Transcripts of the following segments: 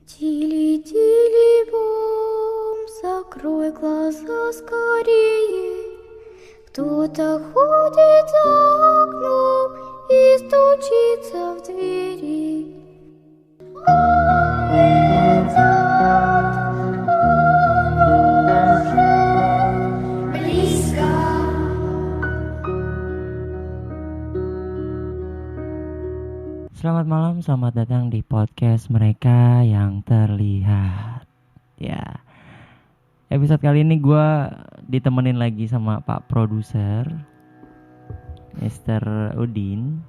Тили-тили бом, закрой глаза скорее. Кто-то ходит за окном и стучится в двери. Он идет, он уже близко. Selamat malam, selamat datang di podcast mereka yang terlihat. Ya, episode kali ini gue ditemenin lagi sama Pak Produser, Mr. Udin.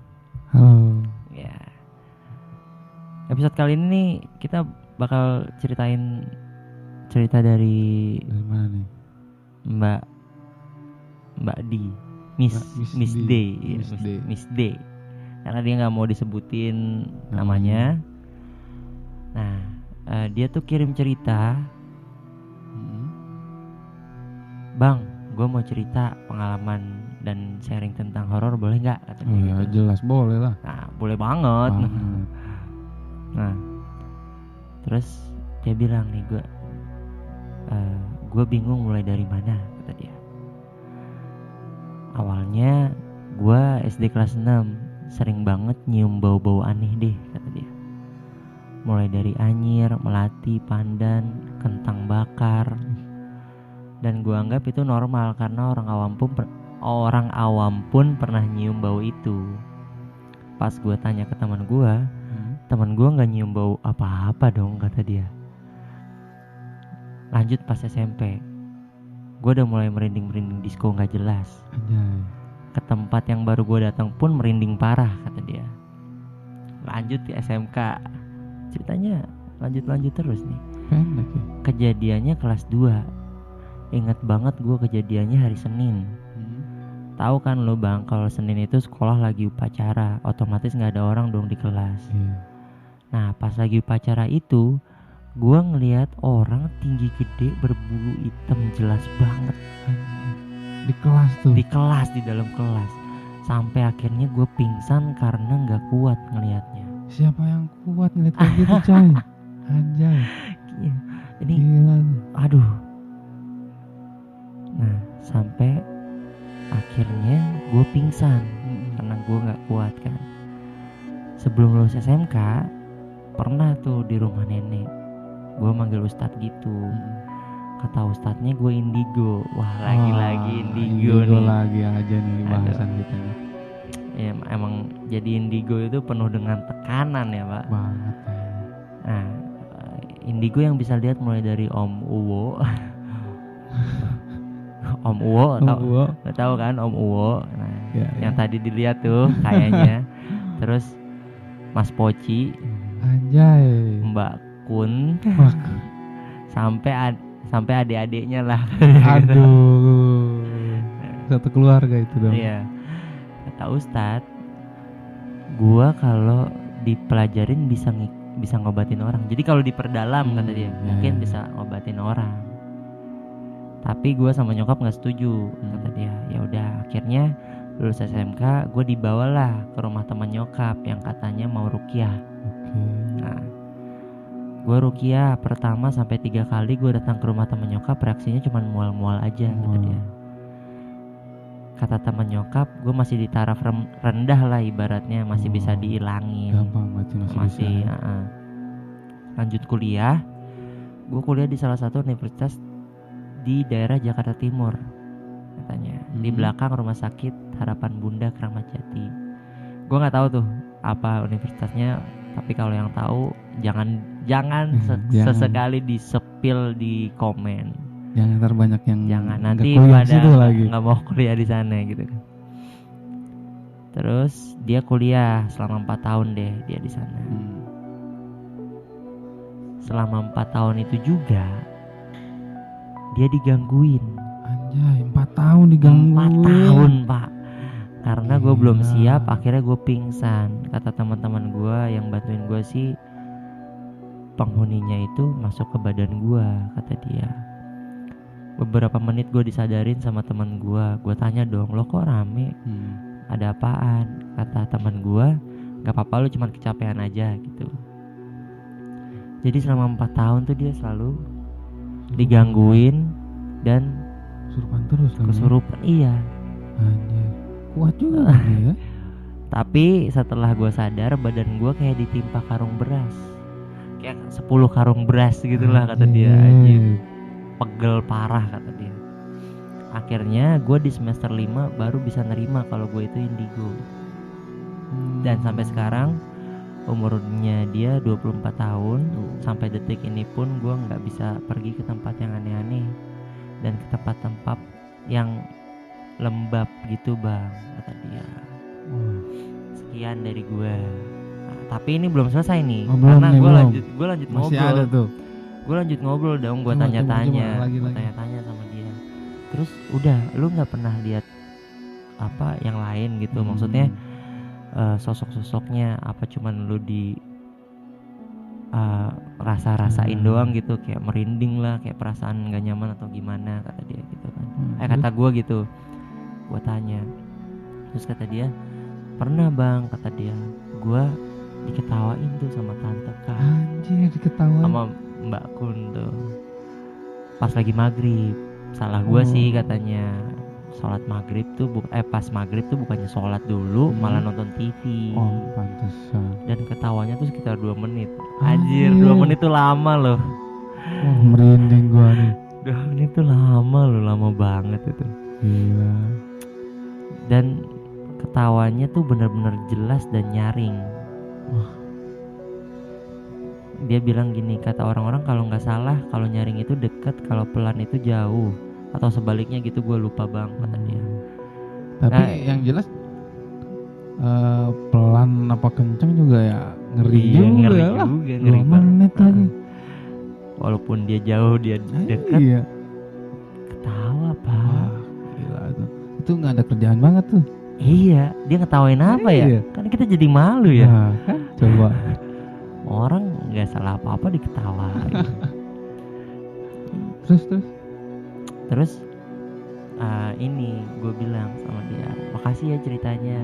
Halo. Ya, episode kali ini nih kita bakal ceritain cerita dari Dari mana nih? Mbak D, Miss Miss D, D. ya, Miss D. Miss D. Karena dia nggak mau disebutin namanya. Nah, dia tuh kirim cerita, Bang, gue mau cerita pengalaman dan sharing tentang horor, boleh nggak? Kata Oh dia ya gitu. jelas boleh lah. Nah, boleh banget. Banget. Nah, terus dia bilang nih, gue bingung mulai dari mana, kata dia. Awalnya gue SD kelas 6 sering banget nyium bau-bau aneh deh, kata dia. Mulai dari anyir, melati, pandan, kentang bakar. Dan gue anggap itu normal karena orang awam pun pernah nyium bau itu. Pas gue tanya ke teman gue nggak nyium bau apa-apa dong, kata dia. Lanjut pas SMP, gue udah mulai merinding disco nggak jelas. Anjay. Ke tempat yang baru gue datang pun merinding parah, kata dia. Lanjut di SMK, ceritanya lanjut terus nih. Pendek ya. Kejadiannya kelas 2. Ingat banget gue kejadiannya hari Senin. Tahu kan lo bang, kalau Senin itu sekolah lagi upacara, otomatis nggak ada orang dong di kelas. Iya. Nah pas lagi upacara itu, gue ngeliat orang tinggi gede berbulu hitam jelas banget Di kelas tuh. di kelas, di dalam kelas. Sampai akhirnya gue pingsan karena nggak kuat ngelihatnya. Siapa yang kuat ngeliat kayak gitu coy? Anjay. Ini Gila. aduh. Nah sampai akhirnya gue pingsan karena gue nggak kuat kan. Sebelum lulus SMK pernah tuh di rumah nenek, gue manggil ustadz gitu. Kata ustadznya gue indigo. Wah lagi-lagi indigo nih. Lagi aja nih bahasan Aduh. kita nih. Ya, emang jadi indigo itu penuh dengan tekanan ya pak. Banget ya. Nah, indigo yang bisa lihat mulai dari Om Uwo. Om Uwo, tahu kan Om Uwo. Nah, Ya, yang ya. tadi dilihat tuh kayaknya. Terus Mas Poci, Anjay. Mbak Kun, Wah, sampai adik-adiknya lah. aduh. Satu keluarga itu dong. Iya. Kata Ustadz, gua kalau dipelajarin bisa ngobatin orang. Jadi kalau diperdalam kata dia, mungkin bisa ngobatin orang. Tapi gua sama nyokap nggak setuju, kata dia. Ya udah, akhirnya lulus SMK, gue dibawalah ke rumah teman nyokap yang katanya mau ruqyah. Oke. Nah, gue ruqyah pertama sampai 3 kali gue datang ke rumah teman nyokap, reaksinya cuma mual-mual aja, kata dia. Kata teman nyokap, gue masih di taraf rendah lah ibaratnya, masih bisa diilangin. Gampang masih bisa. Lanjut kuliah, gue kuliah di salah satu universitas di daerah Jakarta Timur, katanya, di belakang rumah sakit Harapan Bunda Kramat Jati. Gue nggak tahu tuh apa universitasnya, tapi kalau yang tahu jangan Jangan. sesekali di-spill di komen. Jangan ntar banyak yang Jangan nggak nanti kuliah pada situ lagi. nggak mau kuliah di sana gitu. Terus dia kuliah selama 4 tahun deh dia di sana. Selama 4 tahun itu juga dia digangguin. Anjay, 4 tahun digangguin. 4 tahun pak. Karena gue belum Gila. siap, akhirnya gue pingsan. Kata teman-teman gue yang bantuin gue sih, penghuninya itu masuk ke badan gue, kata dia. Beberapa menit gue disadarin sama teman gue. Gue tanya dong, lo kok rame? Ada apaan? Kata teman gue, gak apa-apa, lu cuma kecapean aja gitu. Jadi selama 4 tahun tuh dia selalu digangguin dan Kesurupan terus lagi. kesurupan. Iya. Anjir. Kuat juga dia ya. Tapi setelah gue sadar badan gue kayak ditimpa karung beras, kayak 10 karung beras gitulah kata dia. Anjir, pegel parah kata dia. Akhirnya gue di semester 5 baru bisa nerima kalau gue itu indigo. Dan sampai sekarang umurnya dia 24 tahun. Sampai detik ini pun gue gak bisa pergi ke tempat yang aneh-aneh dan ke tempat-tempat yang lembab gitu bang, kata dia. Sekian dari gue. Nah, tapi ini belum selesai nih, karena gue lanjut Masih ngobrol. ada tuh. Gue lanjut ngobrol dong, gue Coba, tanya-tanya, lagi. tanya-tanya sama dia. Terus udah, lu nggak pernah lihat apa yang lain gitu? Maksudnya sosok-sosoknya apa? Cuman lu di rasa-rasain doang gitu, kayak merinding lah, kayak perasaan nggak nyaman atau gimana, kata dia gitu kan. Kata gue gitu. Gue tanya, terus kata dia, pernah bang, kata dia, gue diketawain tuh sama tante K. Anjir, diketawain sama Mbak Kun tuh pas lagi maghrib. Salah gue sih katanya, sholat maghrib tuh pas maghrib tuh bukannya sholat dulu, malah nonton TV. Oh pantesan. Dan ketawanya tuh sekitar 2 menit. Anjir, 2 menit tuh lama loh. Wah, merinding gua nih. 2 menit tuh lama loh, lama banget itu. Gila. Dan ketawanya tuh benar-benar jelas dan nyaring. Dia bilang gini, kata orang-orang kalau nggak salah kalau nyaring itu dekat, kalau pelan itu jauh, atau sebaliknya gitu, gue lupa bang, kata dia. Tapi yang jelas pelan apa kenceng juga ya ngeri juga ngeri lah. juga, 2 menit lagi. Walaupun dia jauh, dia dekat, Iya. ketawa pak. Wah, gila tuh. Itu nggak ada kerjaan banget tuh. Iya, dia ngetawain apa Iya. ya? Kan kita jadi malu ya. Nah, kan coba. Orang nggak salah apa-apa diketawain. Terus ini gue bilang sama dia, makasih ya ceritanya.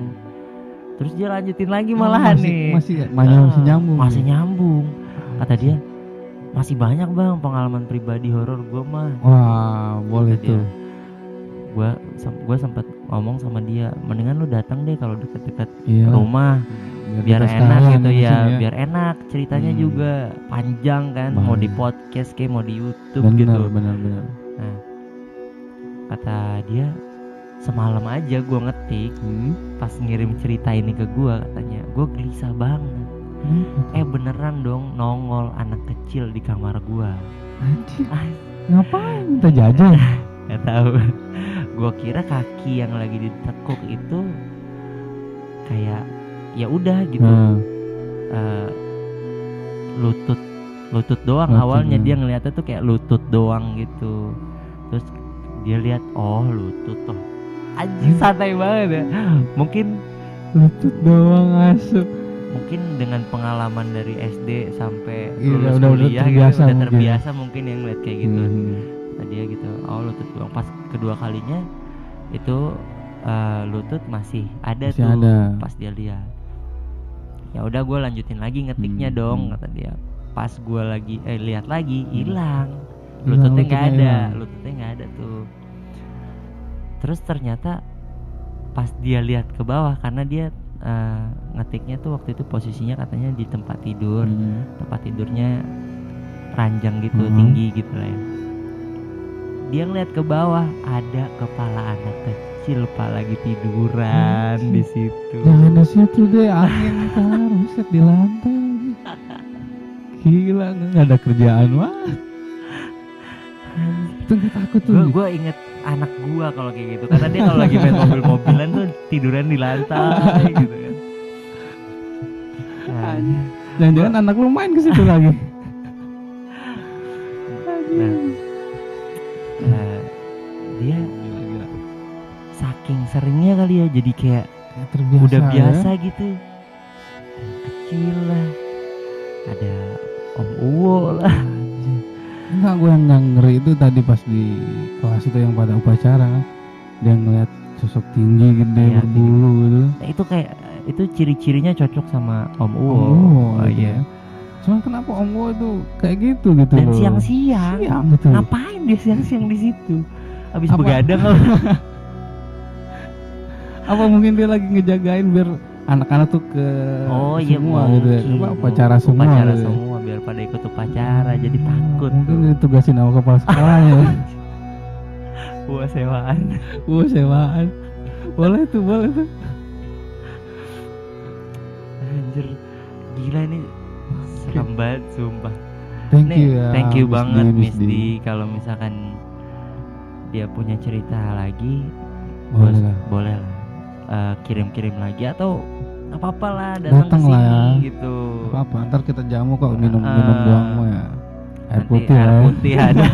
Terus dia lanjutin lagi malahan masih nyambung. Masih nyambung. Kata dia, masih banyak bang pengalaman pribadi horor gue mah. Wah, boleh tuh. Gue sempat ngomong sama dia, mendingan lu datang deh kalau deket-deket Iya. rumah, biar kita enak sekalian gitu di ya, sini biar enak ceritanya juga panjang kan, mau di podcast kayak mau di YouTube gitu. Benar. Nah, kata dia, semalam aja gue ngetik, pas ngirim cerita ini ke gue, katanya gue gelisah banget. Beneran dong nongol anak kecil di kamar gue. Ngapain minta jajan? Gak tahu. Gue kira kaki yang lagi ditekuk itu kayak ya udah gitu, lutut doang. Awalnya dia ngeliatnya tuh kayak lutut doang gitu. Terus dia lihat, oh lutut toh. Anjing, santai banget ya. Mungkin lutut doang asup. Mungkin dengan pengalaman dari SD sampai udah kuliah terbiasa, gitu, udah terbiasa mungkin yang ngeliat kayak gitu. Dia gitu, oh lutut doang. Pas kedua kalinya itu lutut masih ada. Pas dia lihat, ya udah gue lanjutin lagi ngetiknya dong, kata dia. Pas gue lagi lihat lagi, hilang. Lututnya nggak ada tuh. Terus ternyata pas dia lihat ke bawah, karena dia ngetiknya tuh waktu itu posisinya katanya di tempat tidur. Tempat tidurnya ranjang gitu, tinggi gitu lah ya. Dia ngeliat ke bawah, ada kepala anak kecil pak lagi tiduran di situ. Jangan di situ deh, angin ntar buset di lantai. Gila, nggak ada kerjaan mah. Itu nggak takut tuh. Gue inget anak gua kalau kayak gitu, karena dia kalau lagi main mobil-mobilan tuh tiduran di lantai gitu kan. Jangan-jangan anak lu main ke situ lagi. Dia saking seringnya kali ya, jadi kayak terbiasa, udah biasa ya? Gitu. Kecil lah, ada Om Uwo lah. Enggak, gue yang nggak ngeri itu tadi pas di kelas itu yang pada upacara kan, dia ngeliat sosok tinggi gede berbulu gitu. Nah, itu kayak itu ciri-cirinya cocok sama Om Uwo. Iya. Cuma kenapa Om Wo tuh kayak gitu Dan loh. siang-siang. Siang betul. Ngapain dia siang-siang di situ? Habis Apa? begadang kali. Apa mungkin dia lagi ngejagain biar anak-anak tuh ke Oh iya semua gitu ya. mungkin. Apa, upacara semua Upacara gitu ya. semua biar pada ikut upacara jadi takut. Mungkin tuh. ditugasin sama kepala sekolahnya. Gua sewaan. Sewaan. Boleh tuh. Anjir. Gila ini serem banget sumpah. Thank Nih, you ya. thank you Miss banget D, Miss D. Kalau misalkan dia punya cerita lagi, Boleh lah. boleh lah. Kirim-kirim lagi atau nggak apa-apa lah datang Datang ke lah sini ya. gitu. Apa ntar kita jamu kok minum doang mah ya. Air Nanti putih air lah. putih ada.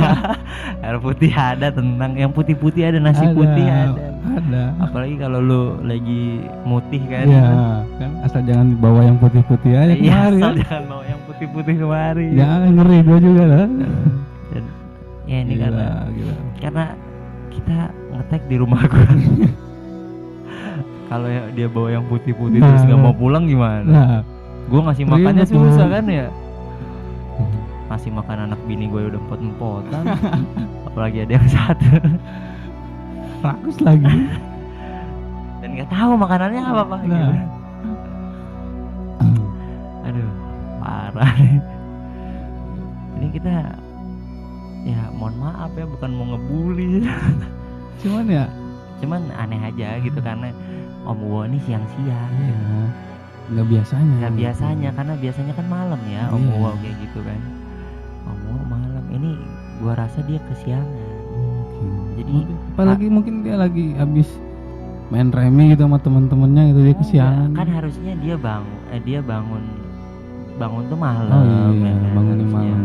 Air putih ada tentang yang putih-putih ada nasi putih ada. Ada. Apalagi kalau lu lagi mutih kan. Iya, kan asal jangan bawa yang putih-putih aja Iya, kemari asal ya. jangan bawa yang putih-putih kemari. Jangan ngeri gua juga lah. Dan ya ini Gila. karena kita ngetek di rumah gua. Kalau ya dia bawa yang putih-putih Nah. terus nggak mau pulang gimana? Nah, Gua ngasih Ribet makannya tuh. susah kan ya. Ngasih makan anak bini gue udah empot-empotan. Apalagi ada yang satu rakus lagi. dan nggak tahu makanannya apa pak. Nah. Aduh, parah nih. Ini kita ya mohon maaf ya bukan mau ngebully. Cuman ya, Cuman aneh aja gitu karena Om Wo ini siang-siang. ya nggak biasanya. Nggak biasanya karena biasanya kan malam ya Om Iya. Wo kayak gitu kan. Om Wo malam ini gua rasa dia kesiangan. Jadi apalagi mungkin dia lagi habis main remi gitu sama teman-temannya gitu dia kesiangan. Kan harusnya dia bangun tuh malam. Oh iya, ya kan, bangunnya harusnya. malam.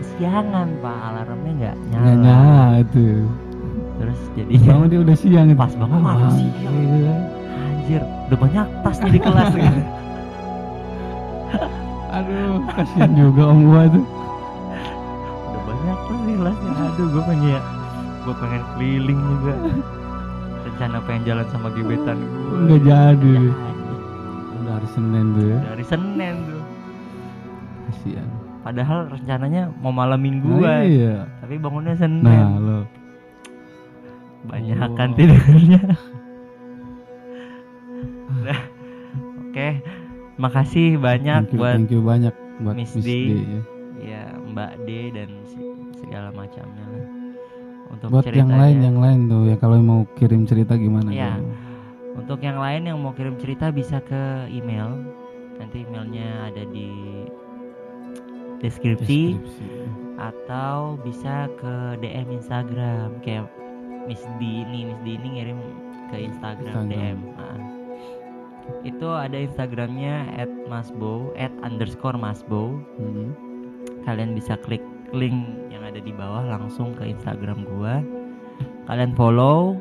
Kesiangan pak, alarmnya nggak Nggak nyala. nyala itu. Terus jadi Bangun dia udah siang itu. pas bangun malah siang. Iya. Anjir, udah banyak tas nih di kelas gitu. Aduh, kasihan juga Om gua tuh. Udah banyak tas di kelasnya. Aduh, gue pengen keliling juga. Rencana pengen jalan sama gebetan gue. Nggak jadi. Jadi. Udah hari Senin tuh ya. Dari Senin tuh. Kasihan. Padahal rencananya mau malam mingguan. Iya. Tapi bangunnya Senin. Nah, lo. Banyak Oh. kan tidurnya. Nah, oke. Makasih banyak buat Thank you banyak buat Miss Miss D. D ya. ya Mbak D dan segala macamnya lah. Untuk Buat yang ceritanya. lain tuh ya kalau mau kirim cerita gimana Iya. tuh? Untuk yang lain yang mau kirim cerita bisa ke email. Nanti emailnya ada di deskripsi. Atau bisa ke DM Instagram kayak Miss D ini ngirim ke Instagram. DM. Nah, itu ada Instagramnya @masbo @_masbo. Kalian bisa klik link yang ada di bawah langsung ke Instagram gua. Kalian follow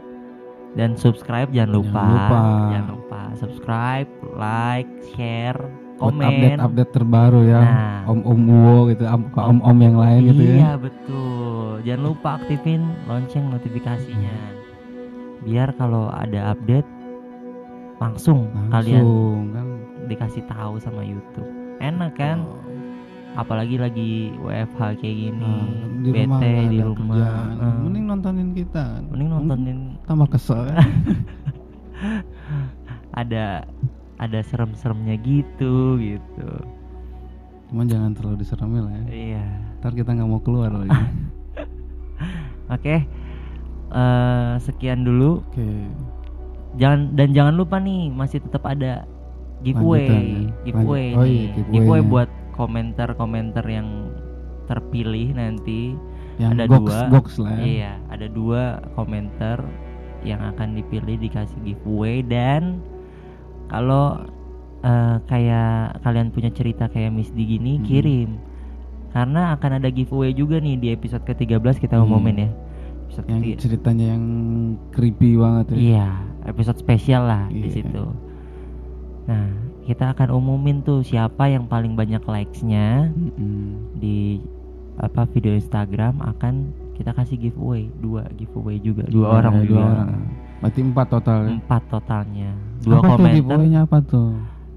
dan subscribe jangan lupa. Jangan lupa subscribe, like, share, Buat komen. update terbaru ya. Nah. Om Wo gitu, om yang lain gitu ya. Iya betul. Jangan lupa aktifin lonceng notifikasinya. Biar kalau ada update langsung kalian kan. dikasih tahu sama YouTube. Enak kan? Oh. Apalagi lagi WFH kayak gini, Di rumah bete nggak di ada rumah. kerjaan. Mending nontonin kita. Mending nontonin Tambah kesel. ada serem-seremnya gitu. Cuman jangan terlalu diserami lah ya. Iya. Ntar kita nggak mau keluar lagi. Oke. Sekian dulu. Oke. Jangan lupa nih masih tetap ada giveaway. Lanjutan, ya. Oh iya, giveaway-nya. Giveaway buat komentar-komentar yang terpilih nanti. Yang Ada goks lah ya. Iya, ada 2 komentar yang akan dipilih dikasih giveaway. Dan kalau kayak kalian punya cerita kayak Miss D gini, kirim. Karena akan ada giveaway juga nih di episode ke-13 kita umumin ya. Episode Yang ceritanya yang creepy banget ya. Iya, episode spesial lah di Iya. situ. Nah, kita akan umumin tuh siapa yang paling banyak likes-nya di video Instagram akan kita kasih giveaway. 2 giveaway juga. 2 orang ya, juga. 2 orang. Berarti 4 total ya. 4 totalnya. 2 Apa tuh komentar. giveaway-nya apa tuh?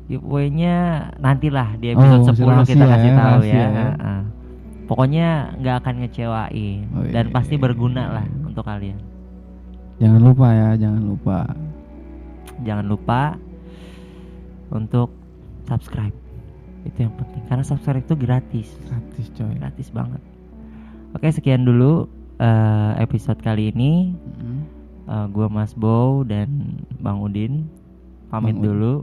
Giveaway-nya nantilah di episode 10 masih kita rahasia kasih ya, tahu rahasia ya. ya. Pokoknya nggak akan ngecewain Oh, dan iya, pasti iya, berguna iya. lah untuk kalian. Jangan lupa ya, jangan lupa. Jangan lupa untuk subscribe. Itu yang penting karena subscribe itu gratis. Gratis coy. Gratis banget. Oke, sekian dulu episode kali ini. Gua Mas Bow dan Bang Udin pamit Bang Udin. dulu.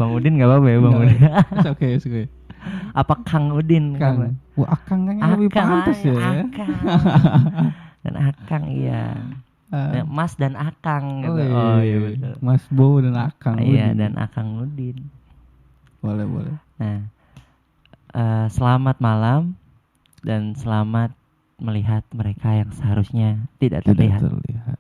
Bang Udin nggak apa-apa ya Bang Nggak, Udin. It's okay. Apa Kang Udin? Kang. Wah, Akang kayaknya lebih pantas ya. Akang. Dan Akang iya. Mas dan Akang gitu. Oh iya betul. Mas Bow dan Akang. Iya Udin. dan Akang Udin. Boleh. Nah, selamat malam dan selamat melihat mereka yang seharusnya tidak terlihat. Tidak terlihat.